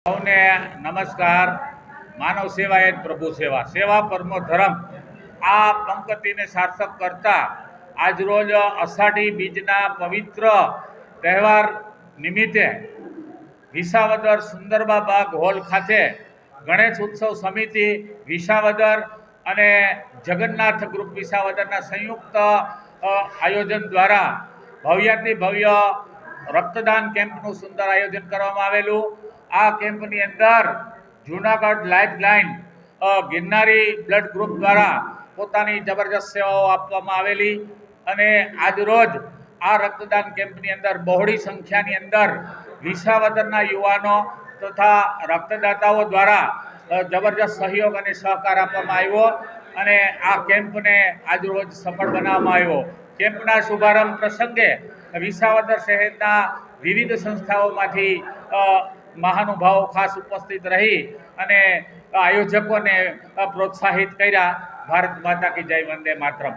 સૌને નમસ્કાર। માનવ સેવા એ જ પ્રભુ સેવા, સેવા પરમો ધર્મ આ પંક્તિને સાર્થક કરતા આજરોજ અષાઢી બીજના પવિત્ર તહેવાર નિમિત્તે વિસાવદર સુંદરબા બાગ હોલ ખાતે ગણેશ ઉત્સવ સમિતિ વિસાવદર અને જગન્નાથ ગ્રુપ વિસાવદરના સંયુક્ત આયોજન દ્વારા ભવ્યાતિ ભવ્ય રક્તદાન કેમ્પનું સુંદર આયોજન કરવામાં આવેલું। આ કેમ્પની અંદર જૂનાગઢ લાઇફલાઇન ગિરનારી બ્લડ ગ્રુપ દ્વારા પોતાની જબરજસ્ત સેવાઓ આપવામાં આવેલી અને આજરોજ આ રક્તદાન કેમ્પની અંદર બહોળી સંખ્યાની અંદર વિસાવદરના યુવાનો તથા રક્તદાતાઓ દ્વારા જબરજસ્ત સહયોગ અને સહકાર આપવામાં આવ્યો અને આ કેમ્પને આજરોજ સફળ બનાવવામાં આવ્યો। કેમ્પના શુભારંભ પ્રસંગે વિસાવદર શહેરના વિવિધ સંસ્થાઓમાંથી મહાનુભાવો ખાસ ઉપસ્થિત રહી અને આયોજકોને પ્રોત્સાહિત કર્યા। ભારત માતા કી જય, વંદે માતરમ।